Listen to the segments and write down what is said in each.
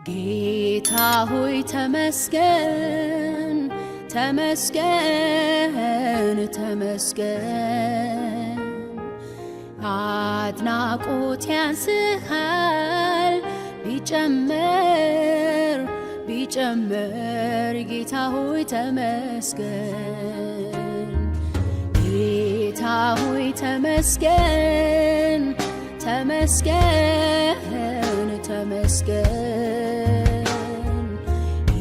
ጌታ ሆይ ተመስገን ተመስገን ተመስገን አድናቆት ያንስሃል ቢጨምር ቢጨምር ጌታ ሆይ ተመስገን ጌታ ሆይ ተመስገን ተመስገን ተመስገን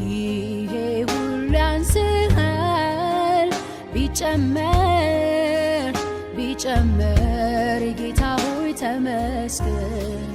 ይሄ ሁሉ ያንስሃል ቢጨምር ቢጨምር ጌታ ሆይ ተመስገን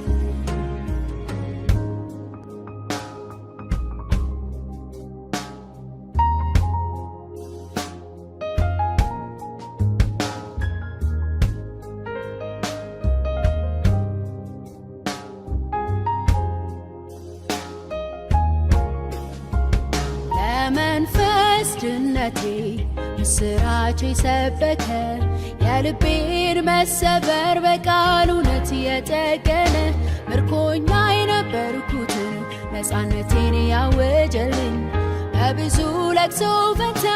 መንፈስ ድነቴ ምስራች ሰበከ የልቤን መሰበር በቃሉ እውነት የጠገነ ምርኮኛ የነበርኩትን ነፃነቴን ያወጀልኝ በብዙ ለቅሶ ፈንታ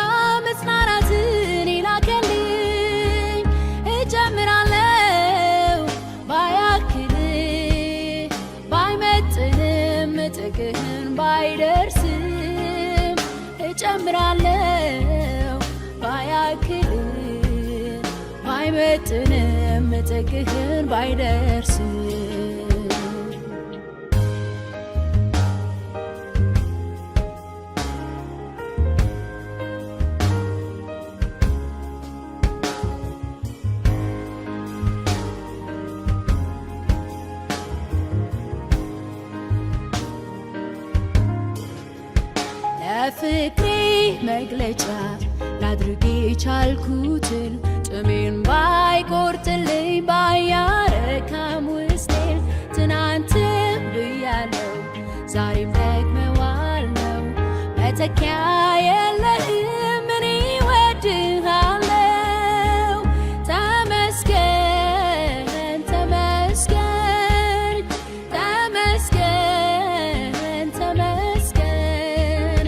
መጽናናትን ይላከልኝ እጀምራለሁ ባያክል ባይመጥንም ጥግህን ባይደርስም እጨምራለሁ ባያክል ባይመጥንም ጥግህን ባይደርስም ለፍቅሬ መግለጫ ላድርግ የቻልኩትን ጥሜን ባይቆርጥልኝ ባያረካም ውስጤን ትናንትም ብያለው ዛሬም ደግመዋለው መተኪያ የለህም እኔ እወድሃለው ተመስገን ተመስገን ተመስገን ተመስገን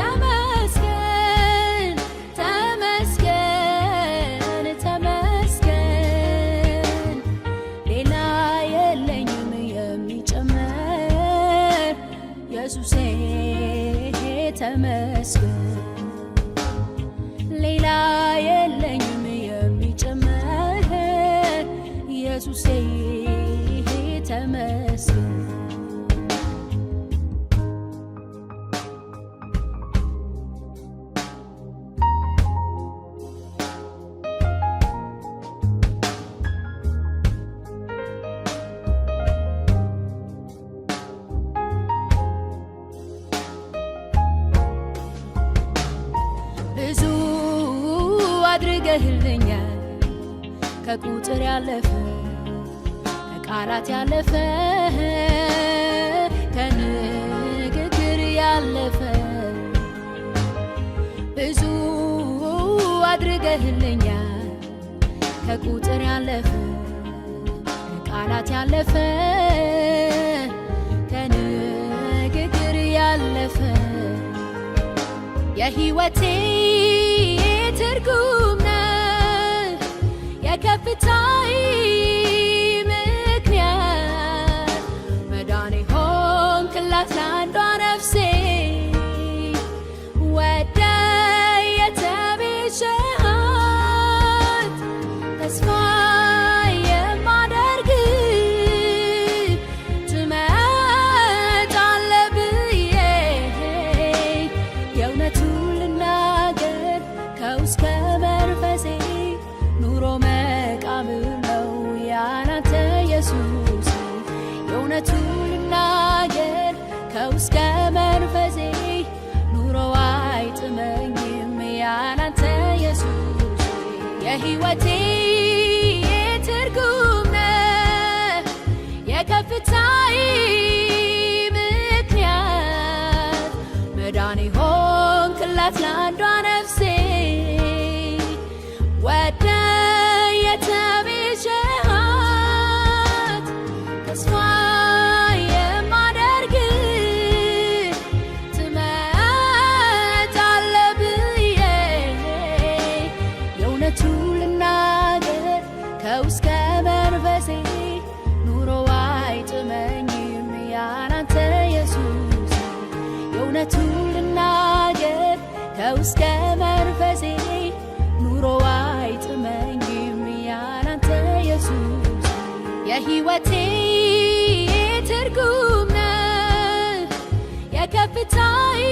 ተመስገን ተመስገን ተመስገን ሌላ የለኝም የሚጨመር ኢየሱሴ ተመስገን ሌላ የለኝም የሚጨመር ኢየሱሴ ተመስገን ብዙ አድርገህልኛል ከቁጥር ያለፈ ከቃላት ያለፈ ከንግግር ያለፈ ብዙ አድርገህልኛል ከቁጥር ያለፈ ከቃላት ያለፈ ከንግግር ያለፈ የሕይወቴ ትርጉም ነህ የከፍታዬ ምክንያት መዳኔ ሆንክላት ለአንዷ ነፍሴ ወደ የተቤዠሃት ተስፋ የማደርግ ትመጣለህ ብዬ የእውነቱን ልናገር ከውስጥ ከመንፈሴ ኑሮ መቃብር ነው ያላንተ ኢየሱስ የእውነቱን ልናገር ከውስጥ ከመንፈሴ ኑሮ አይጥመኝም ያላንተ ኢየሱስ የሕይወቴ ትርጉም ነህ የከፍታዬ ምክንያት መዳኔ ሆንክላት ለአንዷ ነፍሴ ወደ የተቤዠሃት ተስፋ ከውስጥ ከመንፈሴ ኑሮ አይጥመኝም ያላንተ ኢየሱስ የእውነቱን ልናገር ከውስጥ ከመንፈሴ ኑሮ አይጥመኝም ያላንተ ኢየሱስ የሕይወቴ ትርጉም ነህ የከፍታዬ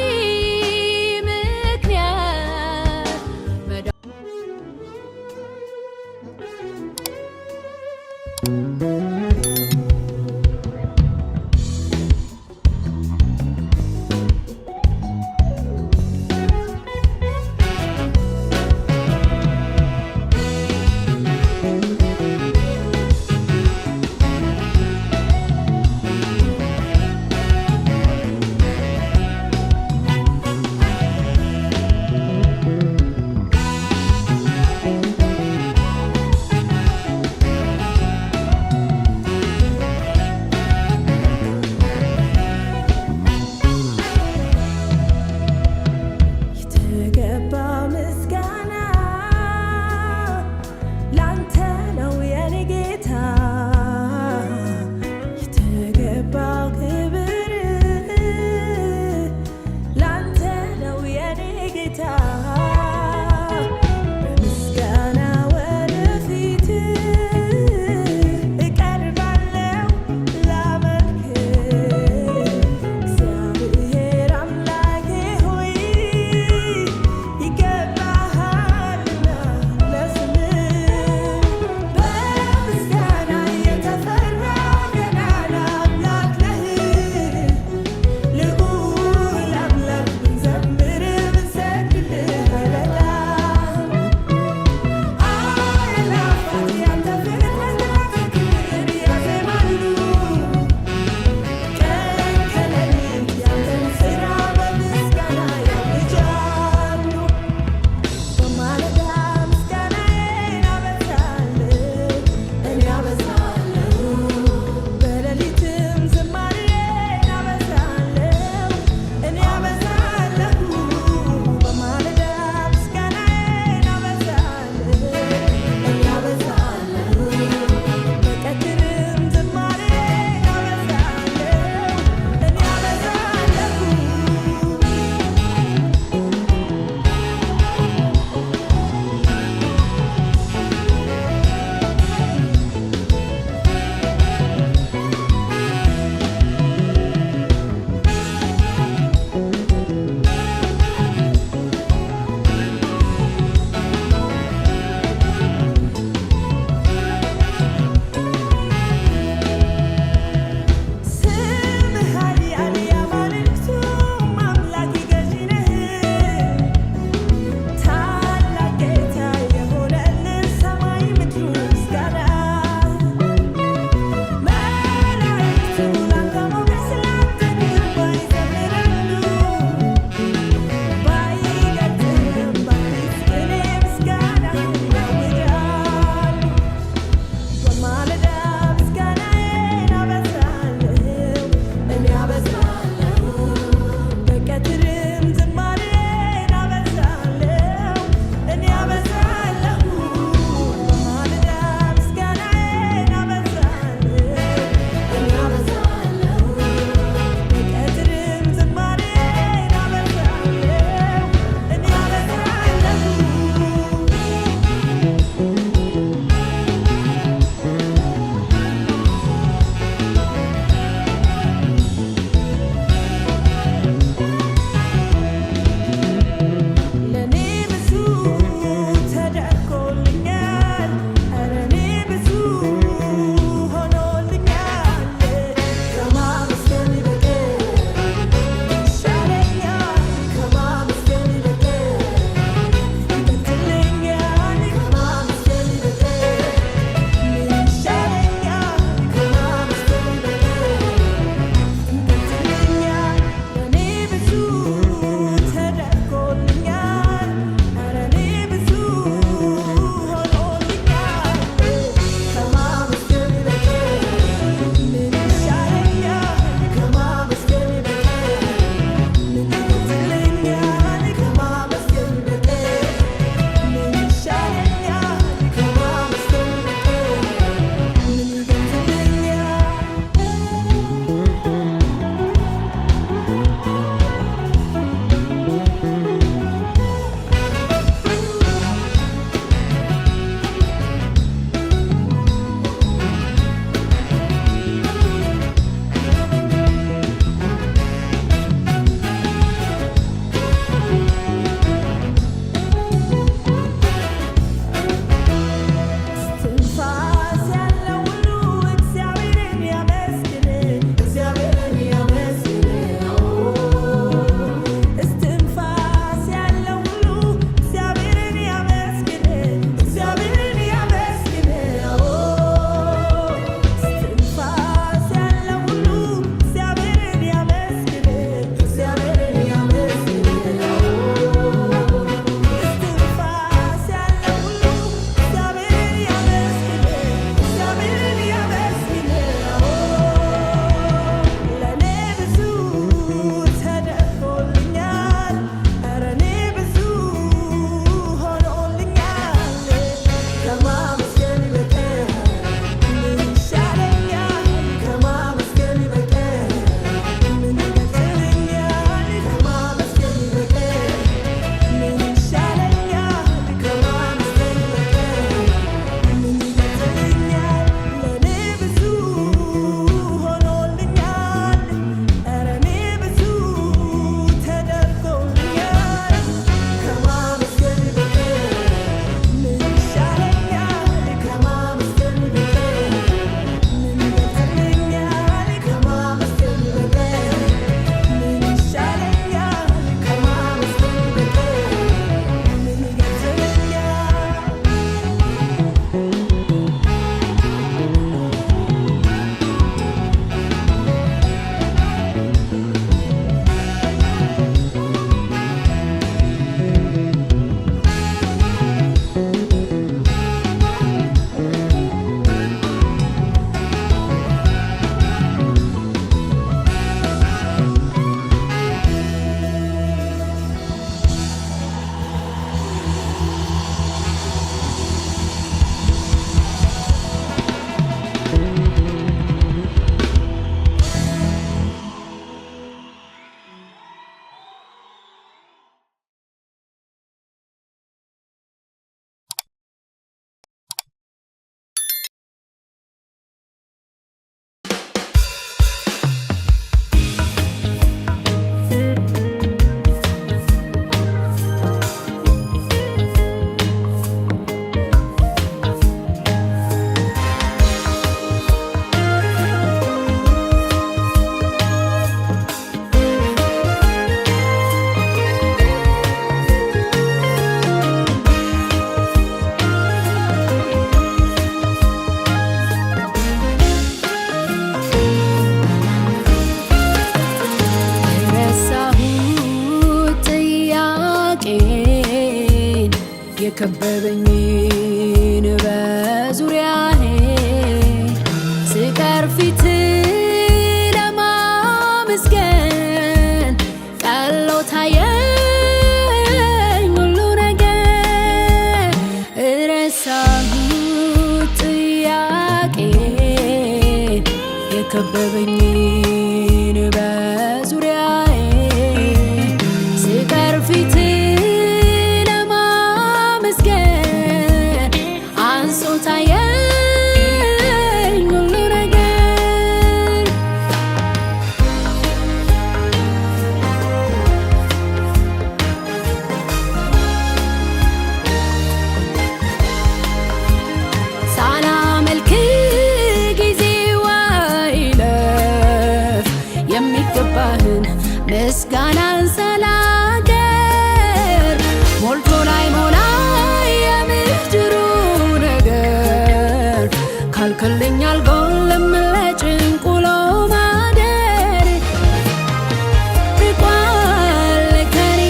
የከበበኝን በዙሪያዬ ስቀር ፊት ለማመስገን አንሶ ታየኝ ሁሉ ነገር። ሳላመልክ የሚገባህን ምስጋናን ሳላቀርብ ሞልቶ ላይ ሞላ የምድሩ ነገር ካልክልኝ አልጎልም ለጭንቁ ውሎ ማደር ርቋል ከኔ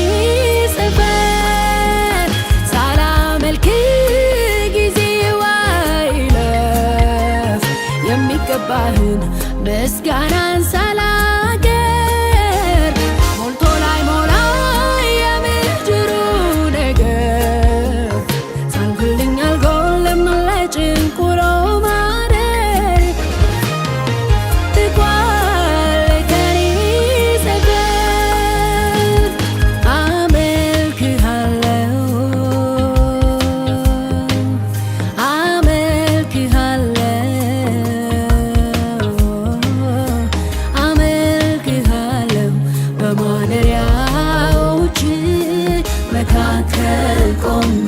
ሰፈር። ሳላመልክ ጊዜው አይለፍ የሚገባህን ምስጋናን ሳላቀርብ ሞልቶ ላይ ሞላ የምድሩ ነገር ሳልክልኝ አልጎልም ለጭንቁ ውሎ ማደር ርቋል ከኔ ሰፈር። አመልክሃለሁ በማደሪያዎች መካከል ቆሜ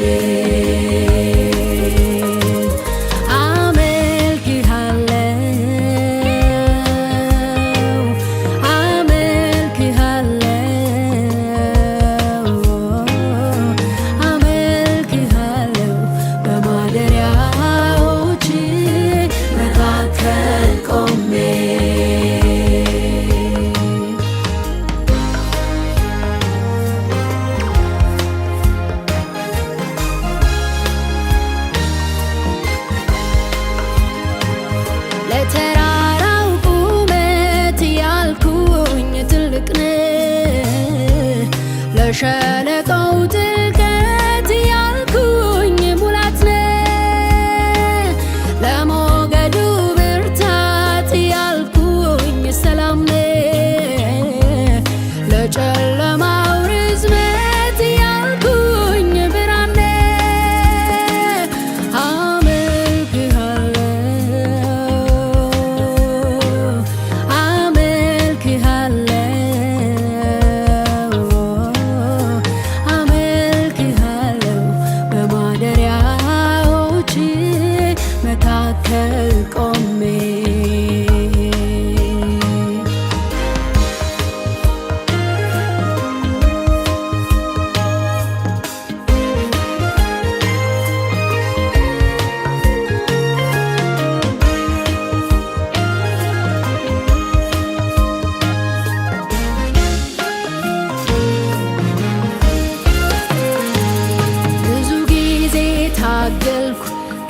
በማደሪያዎች መካከል ቆሜ ለተራራው ቁመት ያልኩኝ ትልቅ ነህ፣ ለሸለቆው ጥልቀት ያልኩኝ ሙላት ነህ፣ ለሞገዱ ብርታት ያልኩኝ ሰላም ነህ፣ ለጨለማው ርዝመት ያልኩኝ ብርሃን ነህ። በማደሪያዎች መካከል ቆሜ ታገልኩ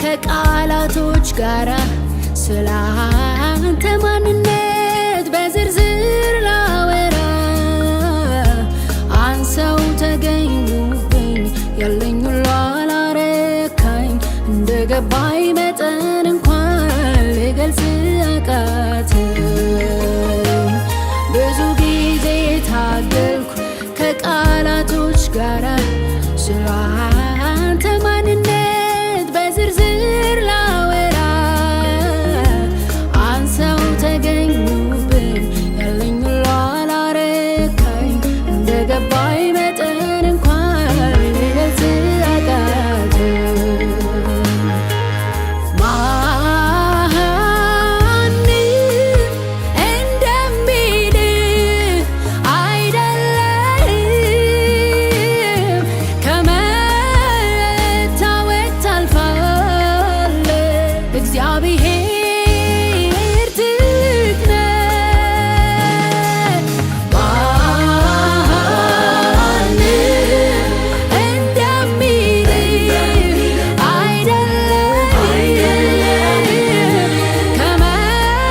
ከቃላቶች ጋራ ስለ አንተ ማንነት በዝርዝር ላወራ አንሰው ተገኙብኝ ያለኝ ሁሉ አላረካኝ እንደገባኝ መጠን እንኳን ልገልጽ አቃተኝ። ብዙ ጊዜ ታገልኩ ከቃላቶች ጋራ ስለ አንተ ማንነት በዝርዝር ላወራ አንሰው ተገኙብኝ ያለኝ ሁሉ አላረካኝ እንደገባኝ መጠን እንኳን ልገልጽ አቃተኝ። ማንም እንደሚልህ አይደለም ከመታወቅ ታልፋለህ። እግዚአብሔር ትልቅ ነህ። ማንም እንደሚልህ አይደለም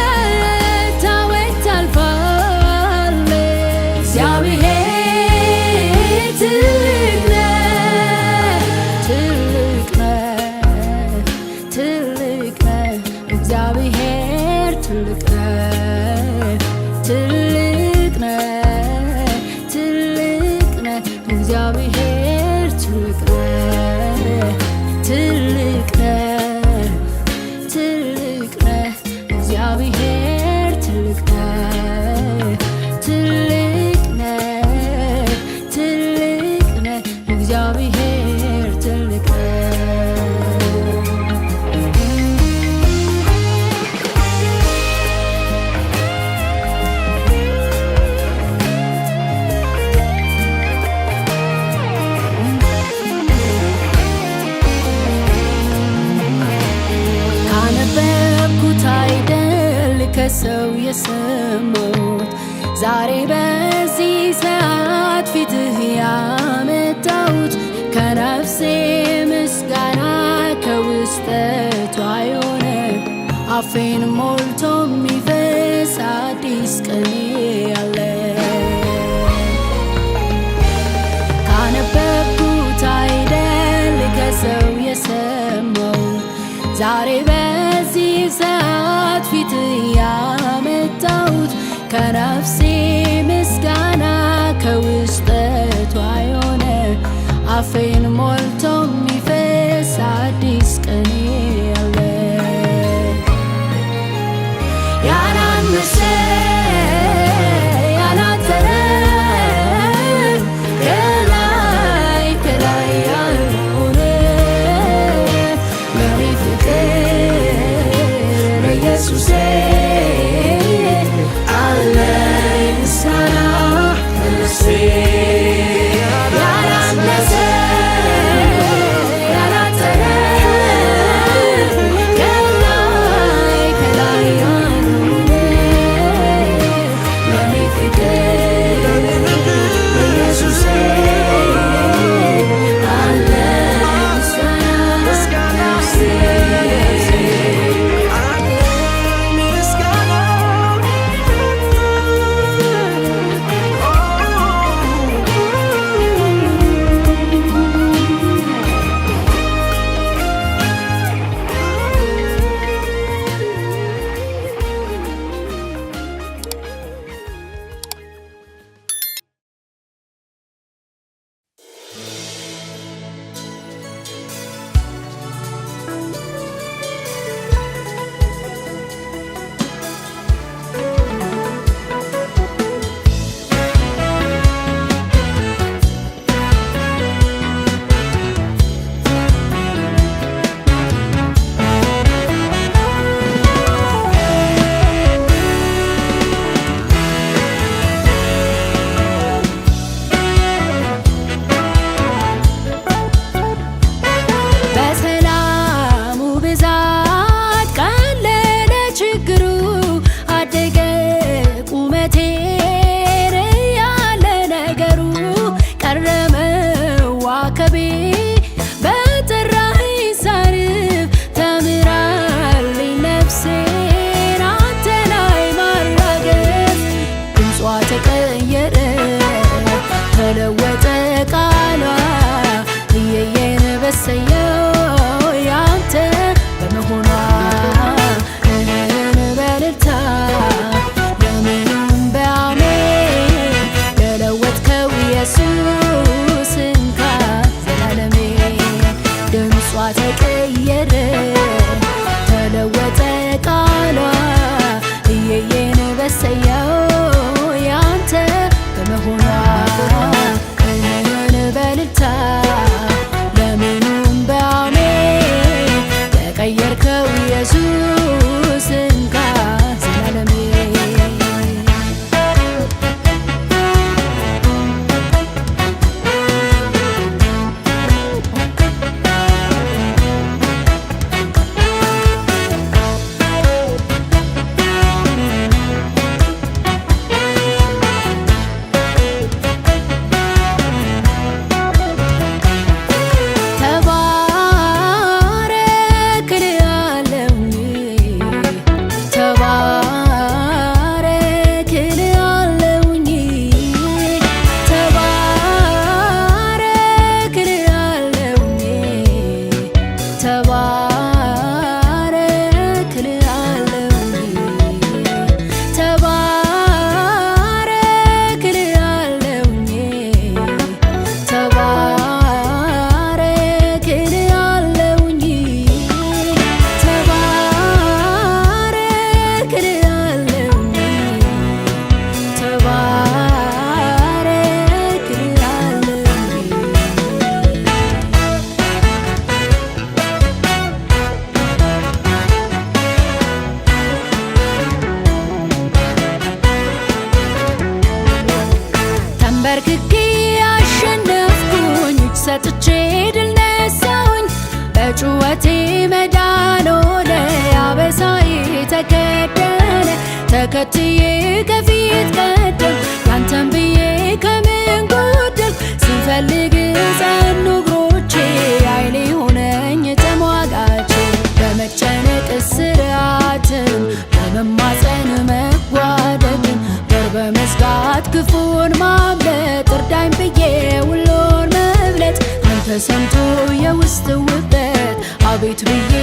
ከመታወቅ ታልፋለህ። እግዚአብሔር ትልቅ ነህ፣ ትልቅ ነህ፣ ትልቅ ነህ። እግዚአብሔር ትልቅ ነህ ትልቅ ነህ ትልቅ ነህ እግዚአብሔር ትልቅ ነህ ትልቅ ነህ ትልቅ ነህ እግዚአብሔር ትልቅ ነህ ትልቅ ነህ ትልቅ ነህ እግዚአብሔር ትልቅ ካነበብኩት አይደል ከሰው የሰማሁት ዛሬ በዚህ ሰዓት ፊትህ ያመጣሁት ከነፍሴ ምስጋና ከውስጠቷ የሆነ አፌን ሞልቶ የሚፈስ አዲስ ቅኔ ያለ ካነበብኩት አይደል ከሰው የሰማሁት ዛሬ በዚህ ሰዓት ፊትህ ያመጣሁት ከነፍሴ ምስጋና ከውስጠቷ የሆነ አፌን ሞልቶ የሚፈስ አዲስ ቅኔ ያለ ያላነሰ ያላጠረ ከላይ ከላይ ያልሆነ ለኔ ፍቅር ኢየሱሴ አለኝ ምስጋና ለነፍሴ ያላነሰ ያላጠረ ከላይ ከላይ ያልሆነ ለኔ ፍቅር ኢየሱሴ አለኝ ምስጋና ለነፍሴ ተከትዬ ከፊት ቀደም ያንተን ብዬ ከምን ጎደል ስንፈልግ ጸኑ እግሮቼ ኃይሌ ሆነኝ ተሟጋቼ በመጨነቅ ስርዓትን በመማፀን መጓደድን በር በመዝጋት ክፉን ማምለጥ እርዳኝ ብዬ ውሎን መብለጥ አንተ ሰምቶ የውስጥ ውበት አቤት ብዬ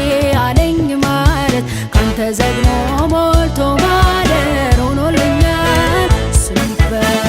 አለኝ ማለት ካንተ ዘግኖ ሞልቶ ማደር ሆኖልኛል ስንበት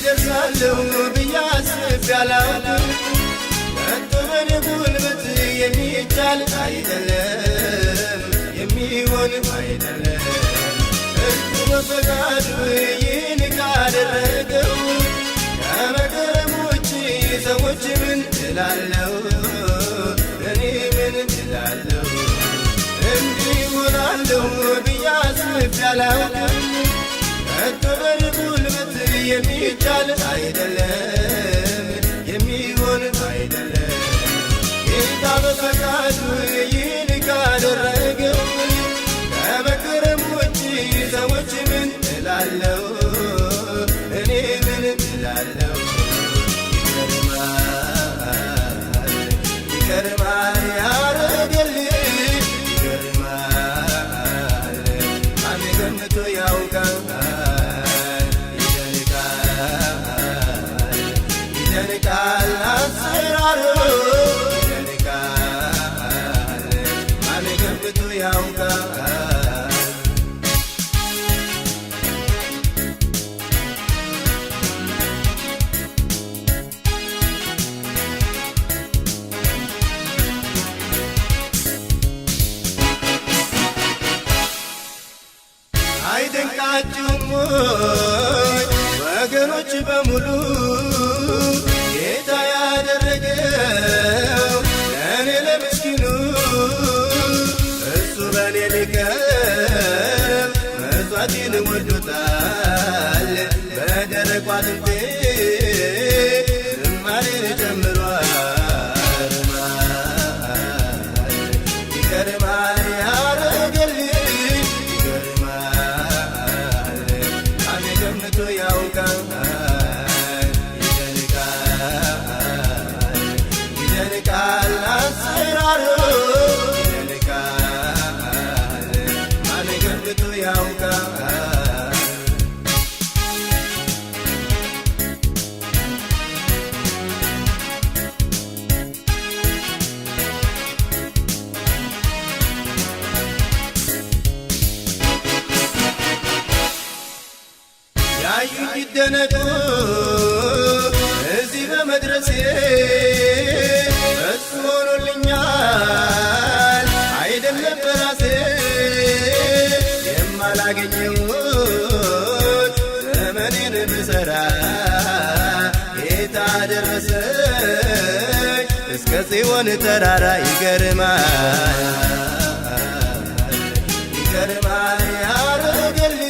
ደርሳለሁ ብዬ አስቤ አላውቅም። ከቶ በኔ ጉልበት የሚቻል አይደለም፣ የሚሆን አይደለም። እርሱ በፈቃዱ ይህን ካደረገው ከመገረም ውጭ ሰዎች ምን እላለሁ? እኔ ምን እላለሁ? እንዲህ እሆናለሁ ብዬ አስቤ አላውቅም። ከቶ በኔ ጉልበት የሚቻል አይደለም፣ የሚሆን አይደለም። ጌታ በፈቃዱ ይህን ካደረገው ከመገረም ውጭ ሰዎች ምን እላለሁ? እኔ ምን እላለሁ? ይገርማል ያረገልኝ፣ ይገርማል ማን ገምቶ ያውቃል? ይደንቃል አልጠየቃችሁም ወይ ወገኖች በሙሉ ጌታ ያደረገው ለእኔ ለምስኪኑ እሱ በኔ ሊቀርብ መሥዋዕቴን ወዶታል በደረቁ አጥንቴ ዝማሬን ጨምሯል። ይገርማል ያረገልኝ ይገርማል ማን ገምቶ ያውቃል። ይደንቃል አሰራሩ ይደንቃል ማን ገምቶ ያውቃል። ያዩት ይደነቁ እዚህ በመድረሴ እሱ ሆኖልኛል አይደለም በራሴ የማላገኘውን ዘመኔን ብሠራ ጌታ ደረሰኝ እስከ ጽዮን ተራራ። ይገርማል ይገርማል ያረገልኝ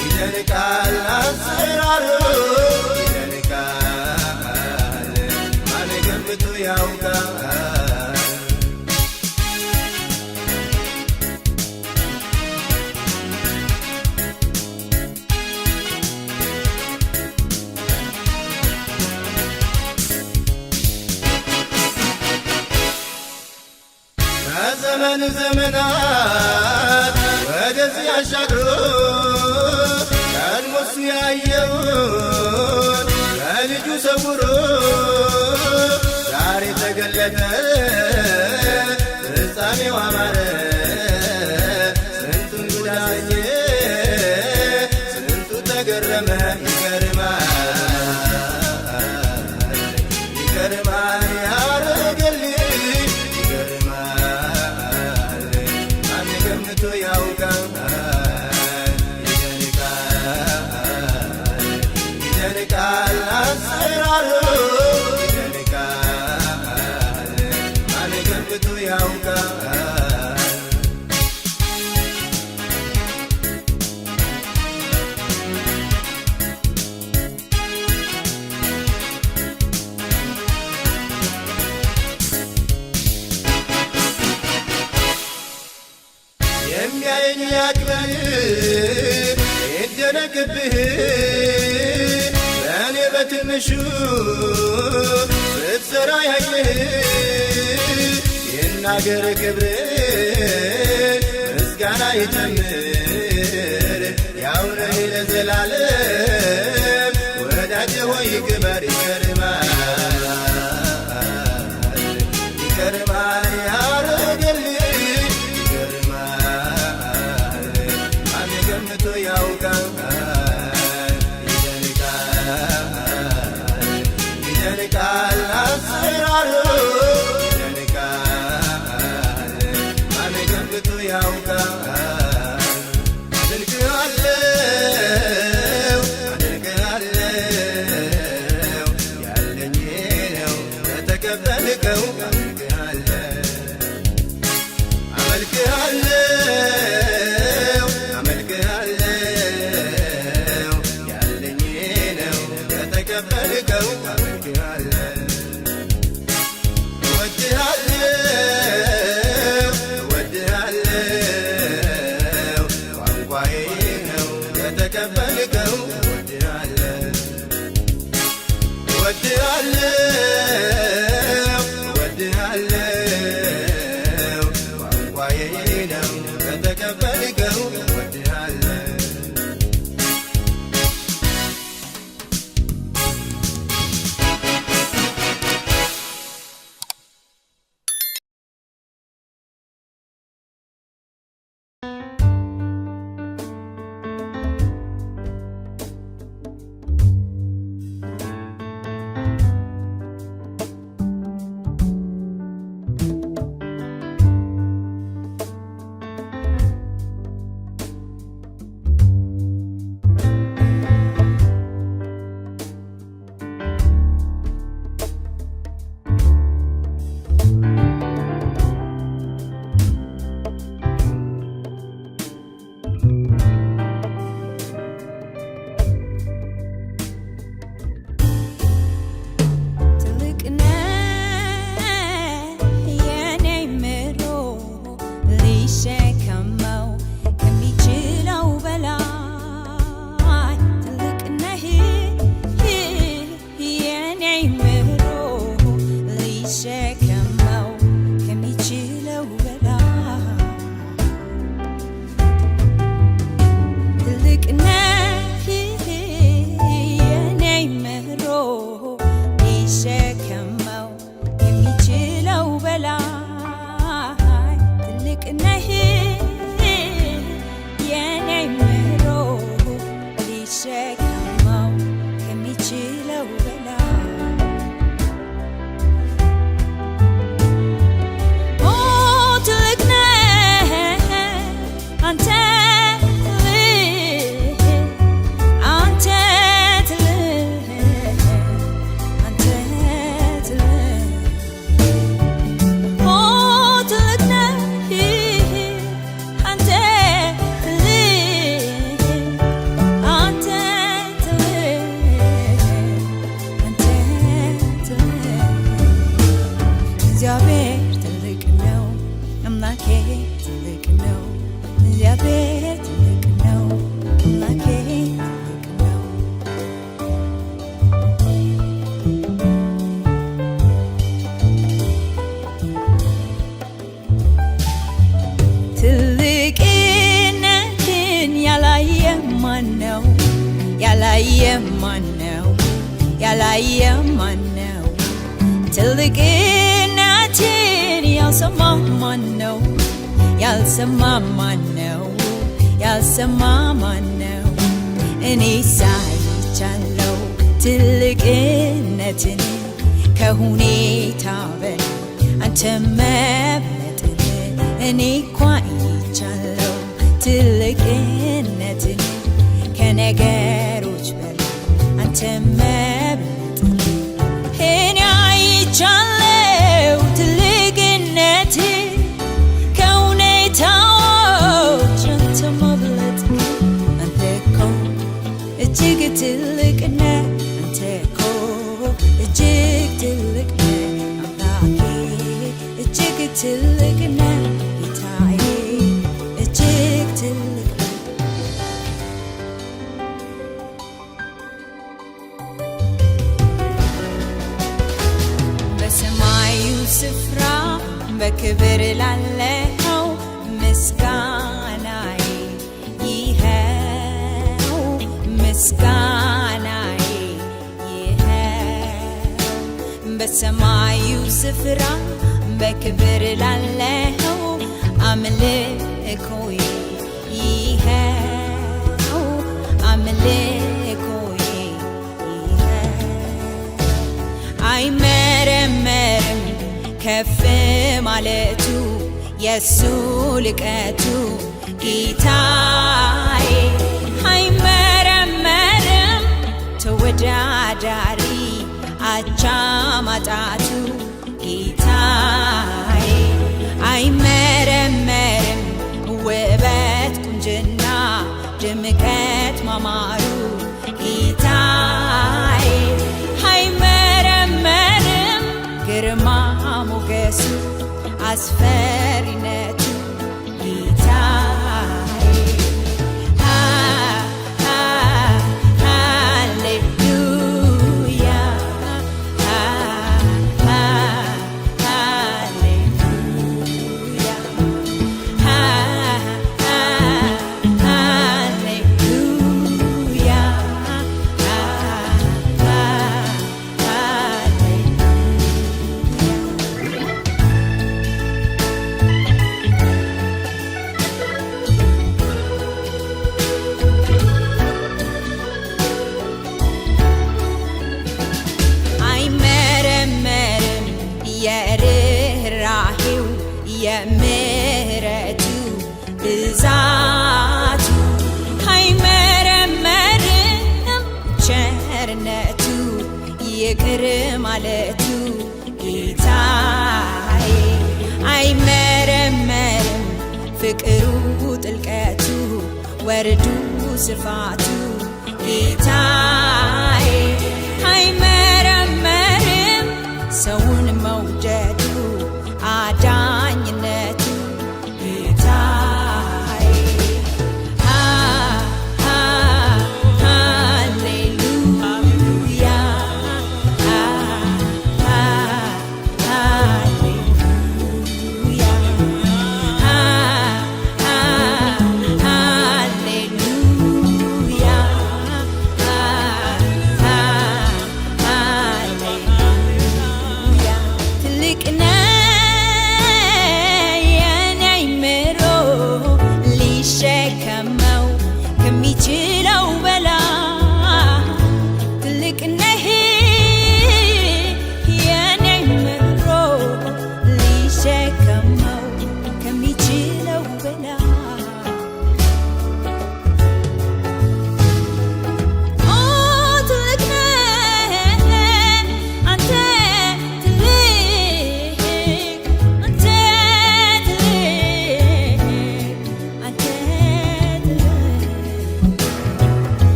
ይደንቃል አሰራሩ ይደንቃል ማን ገምቶ ያውቃል። ከዘመን ዘመናት ወደዚህ አሻግሮ ቀድሞ እሱ ያየውን ከልጁ ሰውሮ ዛሬ ተገለጠ ፍጻሜው አማረ። ስንቱን ጉድ አየ ስንቱ ተገረመ። ይገርማል ይገርማል ያረገልኝ ይገርማል ማን ገምቶ ያውቃል። ይደንቃል አሰራሩ ይደንቃል ማን ገምቶ ያውቃል። የሚያየኝ ያክብር ይደነቅብህ በእኔ በትንሹ ስትሠራ ያየህ ይናገር ክብር ምስጋና ይጨምር ያው ነህ ለዘላለም ወዳጄ ሆይ ክበር። ይገርማል ይገርማል ያረገልኝ ይገርማል ማን ገምቶ ያውቃል። ይደንቃል አሰራሩ ይደንቃል ማን ገምቶ ያውቃል። አደንቅሃለሁ አደንቅሃለሁ ያለኝ ነው ከተቀበልከው አመልክሃለሁ አመልክሃለሁ ያለኝ ነው ከተቀበልከው እወድሃለሁ ቋንቋዬ ነው ከተቀበልከው እወድሃለሁ ሊሸከመው ከሚችለው በላይ ትልቅ ነህ የኔ ምሕሮ ሊሸከመው ከሚችለው በላይ ትልቅ ነህ የኔ ምሕሮ ሊሸከመው ከሚችለው በላይ ትልቅ ነህ አንተ እግዚአብሔር ትልቅ ነው አምላኬ ትልቅ ነው እግዚአብሔር ትልቅ ነው አምላኬ ትልቅ ነው ትልቅነትን ያላየ ማነው ያላየ ማነው ያላየ ማነው ትልቅነትን ያልሰማ ማነው ያልሰማ ማነው ያልሰማ ማነው እኔ ሳይቻለው ትልቅነትን ከሁኔታ በላይ አንተ መብለጥን እኔ እኮ አይቻለው ትልቅነትን ከነገሮች በላይ አንተ መብለጥን እኔ አይቻለው ትልቅነትን ከሁኔታዎች አንተ መብለጥ አንተ እኮ እጅግ ትልቅ ነህ አንተ እኮ እጅግ ትልቅ ነህ አምላኬ እጅግ ትልቅ ነህ ጌታዬ እጅግ ትልቅ ነህ በሰማዩ ስፍራ በክብር ላለኸው ምስጋናዬ ይኸው ምስጋናዬ ይኸው በሰማዩ ስፍራ በክብር ላለኸው አምልኮዬ ይኸው አምልኮዬ ይኸው አይመረመርም ከፍ ማለቱ የሱ ልቀቱ ጌታዬ አይመረመርም ተወዳዳሪ አቻ ማጣቱ ጌታዬ አይመረመርም ውበት ቁንጅና ድምቀት ማማሩ ጌታዬ አይመረመርም ግርማ ሞገሱ አስፈሪነቱ ጌታዬ ሃሌሉያ ሃሌሉያ ሃሌሉያ አይመረመርም የርኅራኄው የምሕረቱ ብዛቱ አይመረመርም ቸርነቱ ይቅር ማለቱ ጌታዬ አይመረመርም ፍቅሩ ጥልቀቱ ወርዱ ስፋቱ ጌታዬ አይመረመርም ሰውን መውደዱ አዳኝነቱ ጌታዬ ሃሌሉያ ሃሌሉያ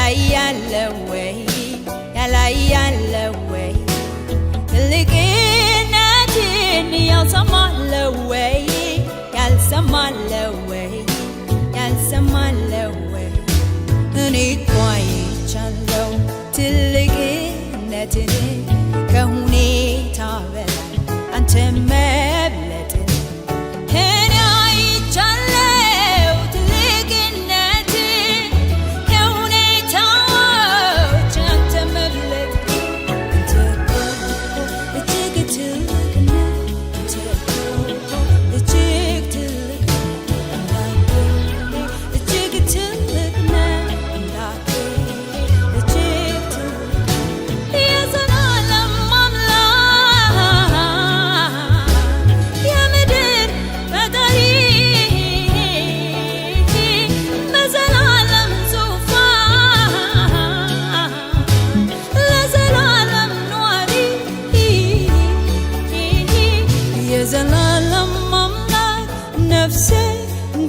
ያላያለው ወይ ያላያለው ወይ ትልቅነትን ያልሰማለው ወይ ያልሰማለው ወይ ያልሰማለው ወይ እኔ እኮ አይቻለው ትልቅነትን ከሁኔታ በላይ አንተ መብለጥን እኔ አይቻለው ትልቅነትን ከሁኔታዎች አንተ መብለጥ አንተ እጅግ ትልቅ ነህ አንተ እጅግ ትልቅ እጅግ ትልቅ ነህ እንዳንተ እጅግ ትልቅ የዘላለም አምላክ የምድር ፈጣሪ በዘላለም ዙፋን ለዘላለም ኗሪ የዘላለም አምላክ ነፍሴ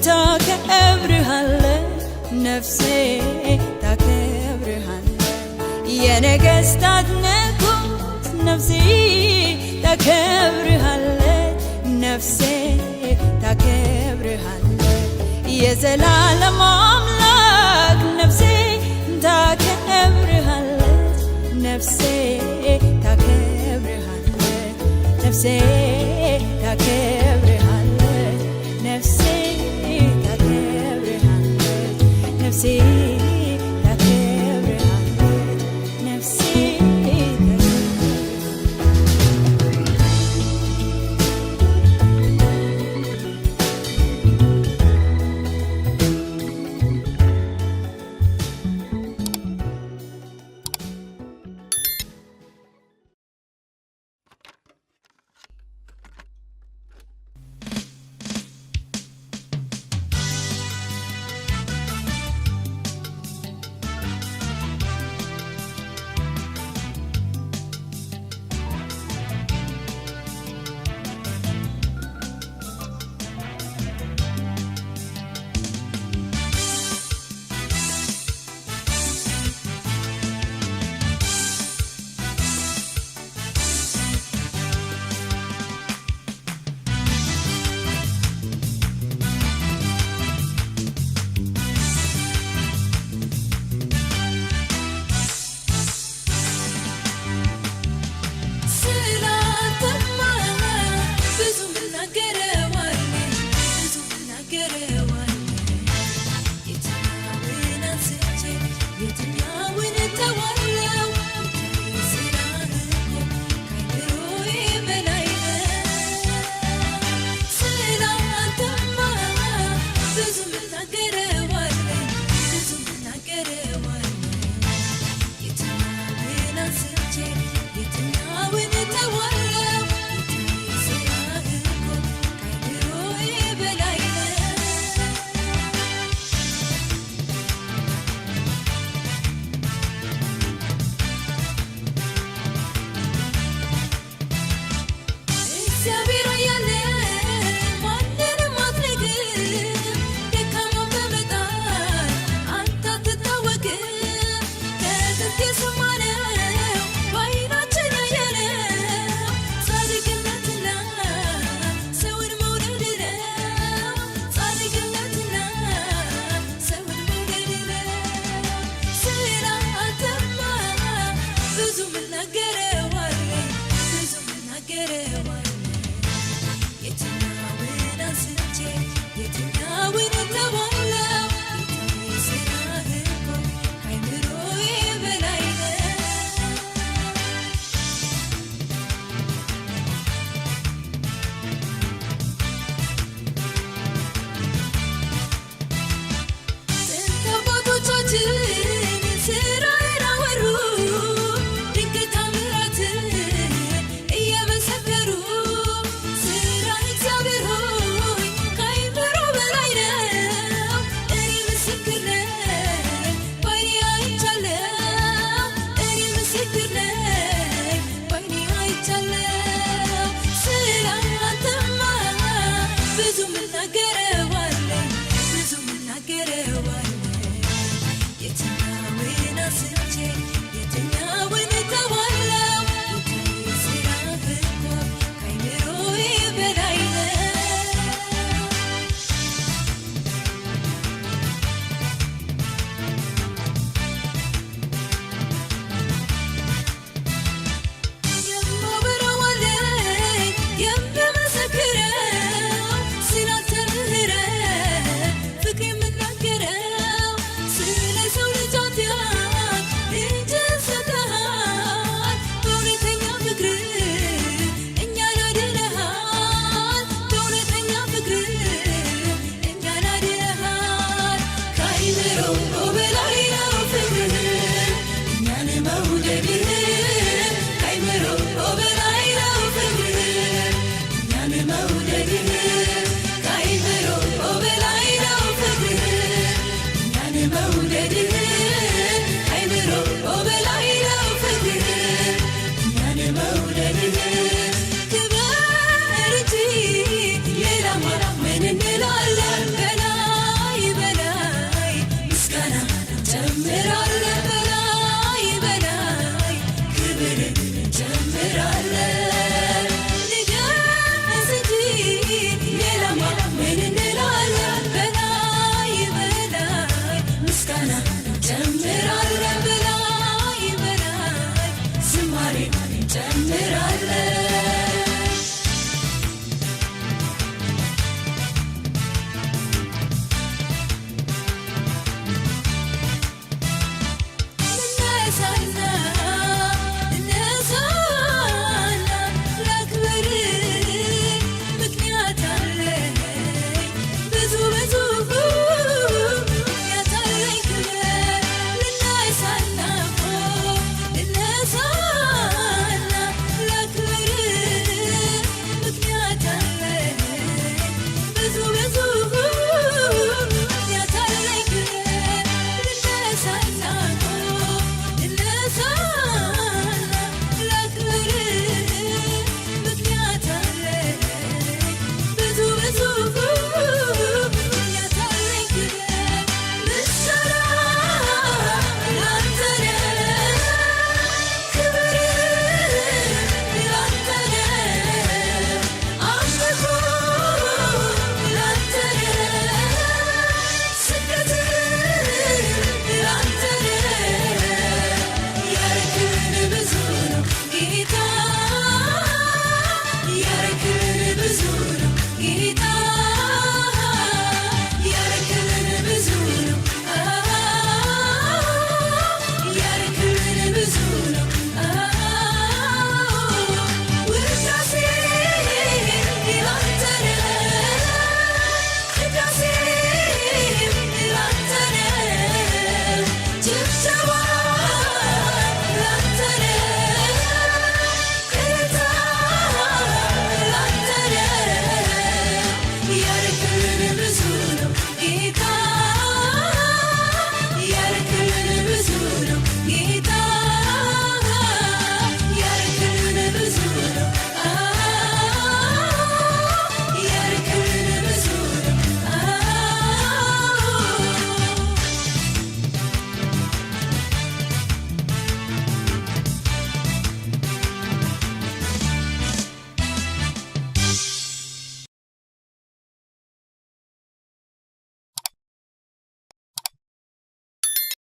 ታከብርሃለች ነፍሴ ታከብርሃለች የነገስታት ንጉስ ነፍሴ ታከብርሃለች ነፍሴ ታከብርሃለች የዘላለም አምላክ ነፍሴ ታከብርሃለች ነፍሴ ታከብርሃለች ነፍሴ ታከብርሃለች ነፍሴ ታከብርሃለች ነፍሴ ታከብርሃለች ነፍሴ በላይ ነው ፍቅርህ እኛን መውደድህ ካይምሮ በላይ ነው ፍቅርህ እኛን መውደድህ ካይምሮ በላይ ነው ፍቅርህ እኛን መውደድህ ካይምሮ በላይ ነው ፍቅርህ እኛን መውደድህ ክበር እንጂ ሌላማ ምን እንላለን በላይ በላይ ምስጋና ጨምራለን በላይ በላይ ክብር ጨምራለን ንገስ እንጂ ሌላማ ምን እንላለን በላይ በላይ ምስጋና ጨምራለን